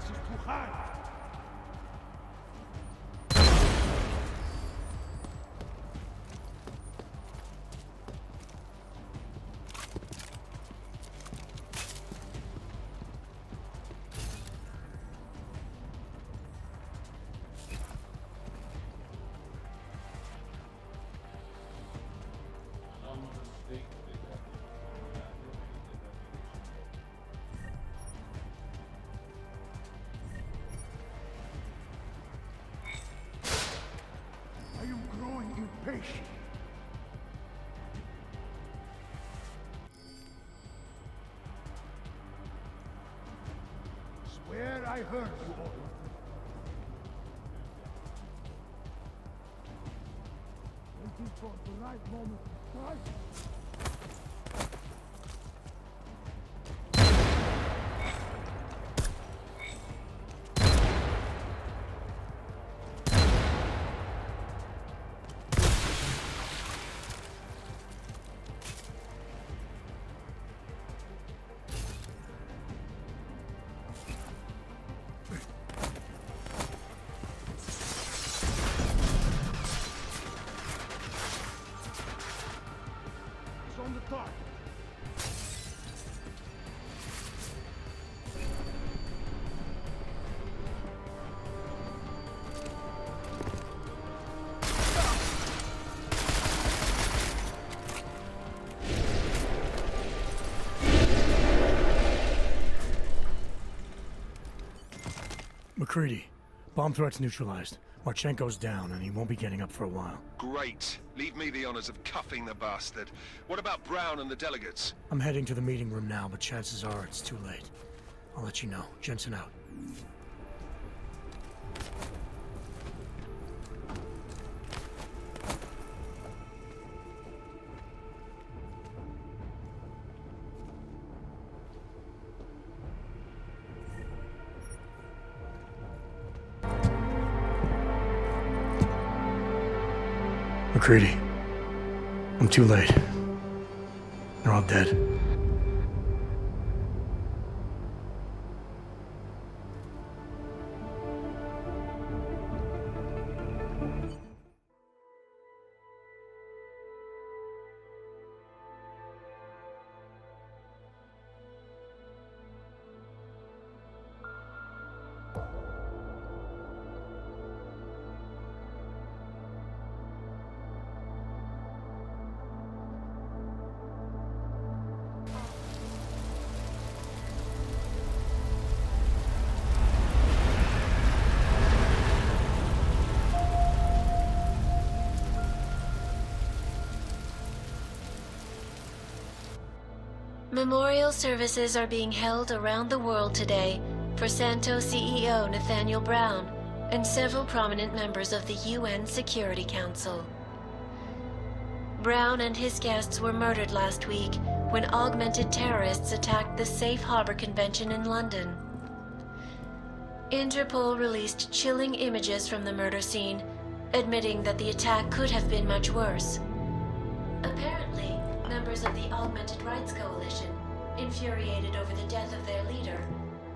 price is too high. I am growing impatient. Swear I heard you all. Waiting for the right moment to strike. On the target. McCready, bomb threat's neutralized. Marchenko's down, and he won't be getting up for a while. Great. Leave me the honors of cuffing the bastard. What about Brown and the delegates? I'm heading to the meeting room now, but chances are it's too late. I'll let you know. Jensen out. McCready, I'm too late. They're all dead. Memorial services are being held around the world today for Santo CEO Nathaniel Brown and several prominent members of the UN Security Council. Brown and his guests were murdered last week when augmented terrorists attacked the Safe Harbor Convention in London. Interpol released chilling images from the murder scene, admitting that the attack could have been much worse. Apparently, members of the Augmented Rights Coalition, infuriated over the death of their leader,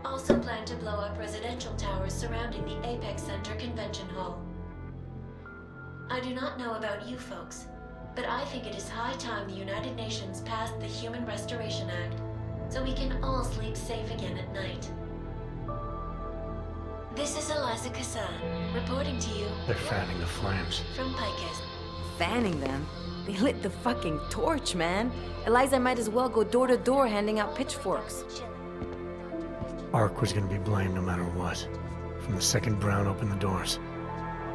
also plan to blow up residential towers surrounding the Apex Center Convention Hall. I do not know about you folks, but I think it is high time the United Nations passed the Human Restoration Act, so we can all sleep safe again at night. This is Eliza Kassan, reporting to you. They're fanning the flames. From Picus. Fanning them? They lit the fucking torch, man. Eliza might as well go door to door handing out pitchforks. Ark was gonna be blamed no matter what. From the second Brown opened the doors.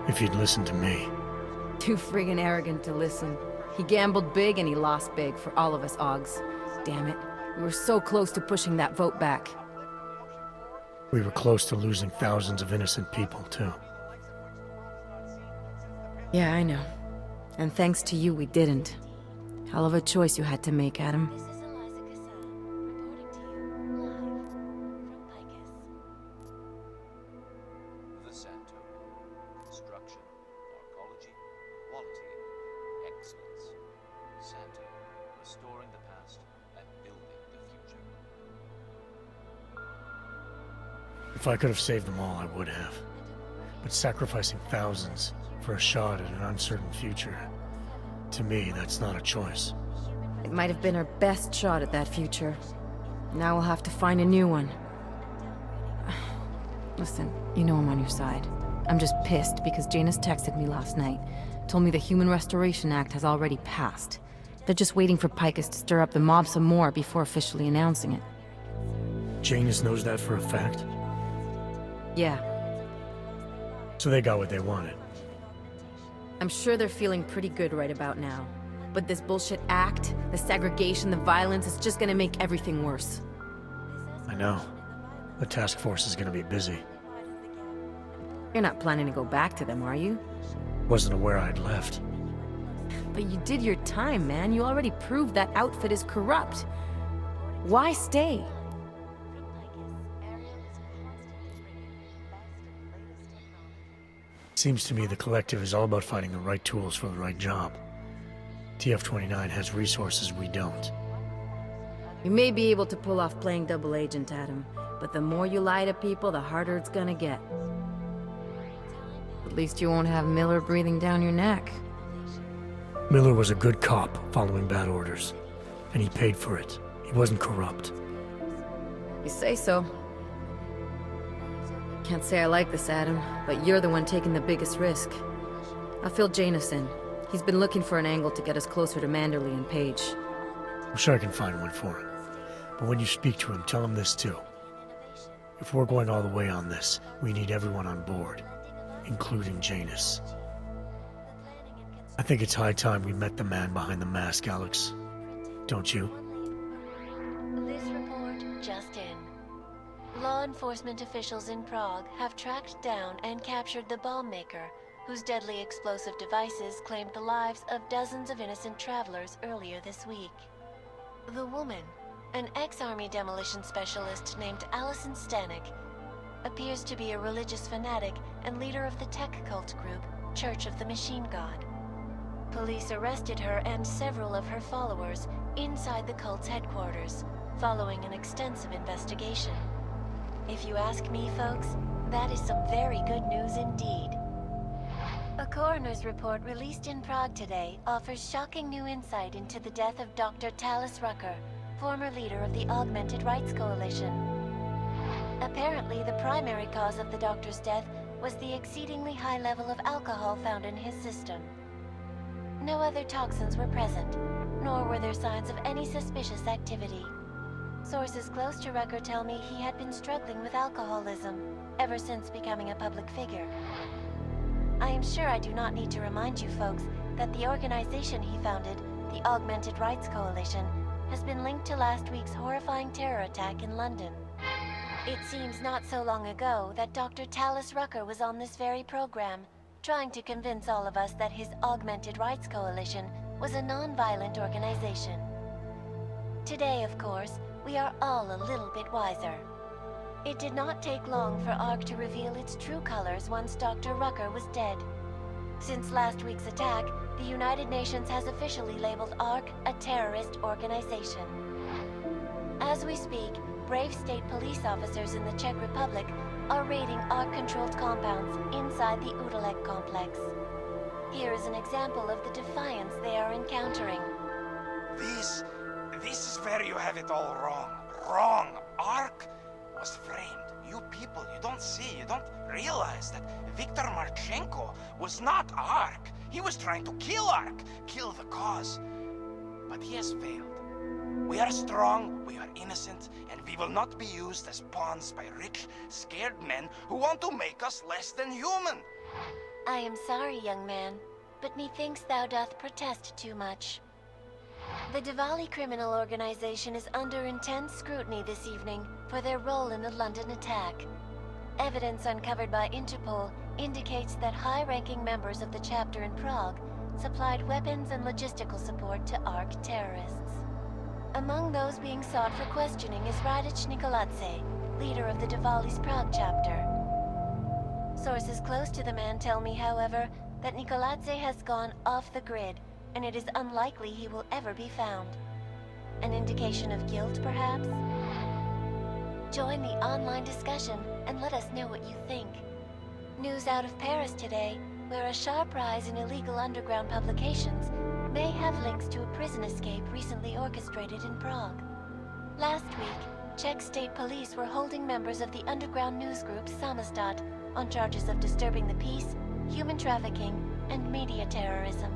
If he'd listened to me. Too friggin' arrogant to listen. He gambled big and he lost big for all of us Augs. Damn it. We were so close to pushing that vote back. We were close to losing thousands of innocent people, too. Yeah, I know. And thanks to you, we didn't. Hell of a choice you had to make, Adam. This is Eliza Kassan, reporting to you live from Picus. The Santo. Construction, arcology, quality, excellence. Santo. Restoring the past and building the future. If I could have saved them all, I would have. But sacrificing thousands for a shot at an uncertain future, to me, that's not a choice. It might have been our best shot at that future. Now we'll have to find a new one. Listen, you know I'm on your side. I'm just pissed because Janus texted me last night. Told me the Human Restoration Act has already passed. They're just waiting for Picus to stir up the mob some more before officially announcing it. Janus knows that for a fact? Yeah. So they got what they wanted. I'm sure they're feeling pretty good right about now. But this bullshit act, the segregation, the violence, is just gonna make everything worse. I know. The task force is gonna be busy. You're not planning to go back to them, are you? Wasn't aware I'd left. But you did your time, man. You already proved that outfit is corrupt. Why stay? Seems to me the Collective is all about finding the right tools for the right job. TF-29 has resources we don't. You may be able to pull off playing double agent, Adam, but the more you lie to people, the harder it's gonna get. At least you won't have Miller breathing down your neck. Miller was a good cop following bad orders, and he paid for it. He wasn't corrupt. You say so. Can't say I like this, Adam, but you're the one taking the biggest risk. I'll fill Janus in. He's been looking for an angle to get us closer to Manderley and Page. I'm sure I can find one for him. But when you speak to him, tell him this too. If we're going all the way on this, we need everyone on board, including Janus. I think it's high time we met the man behind the mask, Alex. Don't you? This report just in. Law enforcement officials in Prague have tracked down and captured the bomb maker, whose deadly explosive devices claimed the lives of dozens of innocent travelers earlier this week. The woman, an ex-army demolition specialist named Allison Stanek, appears to be a religious fanatic and leader of the tech cult group, Church of the Machine God. Police arrested her and several of her followers inside the cult's headquarters, following an extensive investigation. If you ask me, folks, that is some very good news indeed. A coroner's report released in Prague today offers shocking new insight into the death of Dr. Talis Rucker, former leader of the Augmented Rights Coalition. Apparently, the primary cause of the doctor's death was the exceedingly high level of alcohol found in his system. No other toxins were present, nor were there signs of any suspicious activity. Sources close to Rucker tell me he had been struggling with alcoholism ever since becoming a public figure. I am sure I do not need to remind you folks that the organization he founded, the Augmented Rights Coalition, has been linked to last week's horrifying terror attack in London. It seems not so long ago that Dr. Talis Rucker was on this very program, trying to convince all of us that his Augmented Rights Coalition was a non-violent organization. Today, of course, we are all a little bit wiser. It did not take long for ARC to reveal its true colors once Dr. Rucker was dead. Since last week's attack, the United Nations has officially labeled ARC a terrorist organization. As we speak, brave state police officers in the Czech Republic are raiding ARC-controlled compounds inside the Udalek complex. Here is an example of the defiance they are encountering. This is where you have it all wrong. Wrong. ARC was framed. You people, you don't see, you don't realize that Viktor Marchenko was not ARC. He was trying to kill ARC, kill the cause. But he has failed. We are strong, we are innocent, and we will not be used as pawns by rich, scared men who want to make us less than human. I am sorry, young man, but methinks thou doth protest too much. The Diwali criminal organization is under intense scrutiny this evening for their role in the London attack. Evidence uncovered by Interpol indicates that high-ranking members of the chapter in Prague supplied weapons and logistical support to ARC terrorists. Among those being sought for questioning is Radic Nikoladze, leader of the Diwali's Prague chapter. Sources close to the man tell me, however, that Nikoladze has gone off the grid, and it is unlikely he will ever be found. An indication of guilt, perhaps? Join the online discussion and let us know what you think. News out of Paris today, where a sharp rise in illegal underground publications may have links to a prison escape recently orchestrated in Prague. Last week, Czech state police were holding members of the underground news group Samizdat on charges of disturbing the peace, human trafficking, and media terrorism.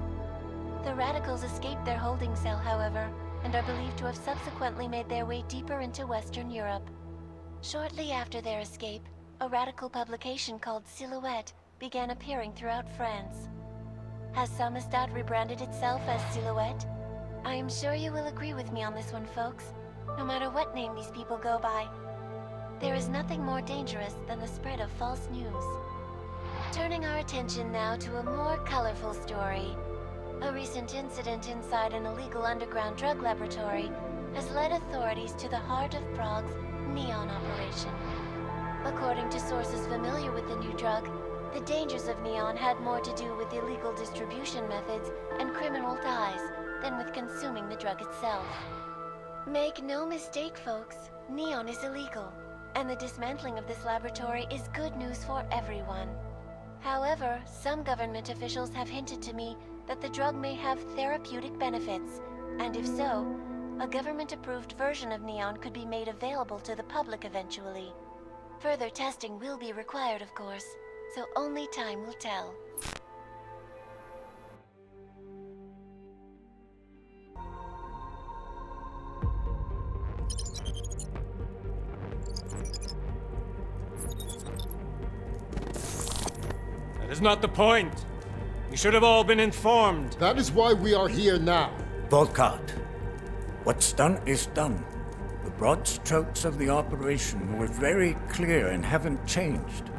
The radicals escaped their holding cell, however, and are believed to have subsequently made their way deeper into Western Europe. Shortly after their escape, a radical publication called Silhouette began appearing throughout France. Has Samizdat rebranded itself as Silhouette? I am sure you will agree with me on this one, folks, no matter what name these people go by. There is nothing more dangerous than the spread of false news. Turning our attention now to a more colorful story. A recent incident inside an illegal underground drug laboratory has led authorities to the heart of Prague's Neon operation. According to sources familiar with the new drug, the dangers of Neon had more to do with illegal distribution methods and criminal ties than with consuming the drug itself. Make no mistake, folks, Neon is illegal, and the dismantling of this laboratory is good news for everyone. However, some government officials have hinted to me that the drug may have therapeutic benefits, and if so, a government-approved version of Neon could be made available to the public eventually. Further testing will be required, of course, so only time will tell. That is not the point. We should have all been informed. That is why we are here now. Volkart. What's done is done. The broad strokes of the operation were very clear and haven't changed.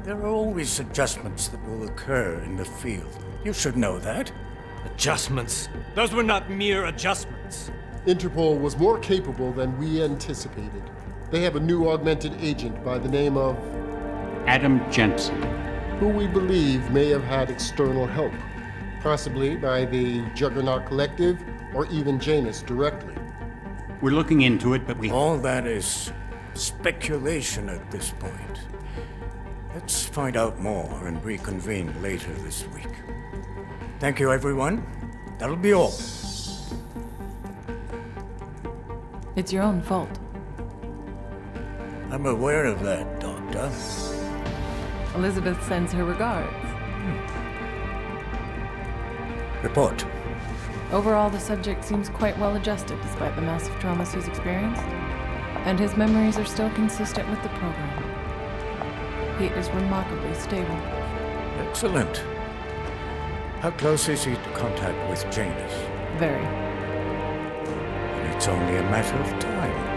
There are always adjustments that will occur in the field. You should know that. Adjustments? Those were not mere adjustments. Interpol was more capable than we anticipated. They have a new augmented agent by the name of Adam Jensen, who we believe may have had external help, possibly by the Juggernaut Collective or even Janus directly. We're looking into it, but we... All that is speculation at this point. Let's find out more and reconvene later this week. Thank you, everyone. That'll be all. It's your own fault. I'm aware of that, Doctor. Elizabeth sends her regards. Report. Overall, the subject seems quite well adjusted despite the massive traumas he's experienced, and his memories are still consistent with the program. He is remarkably stable. Excellent. How close is he to contact with Janus? Very. And it's only a matter of time.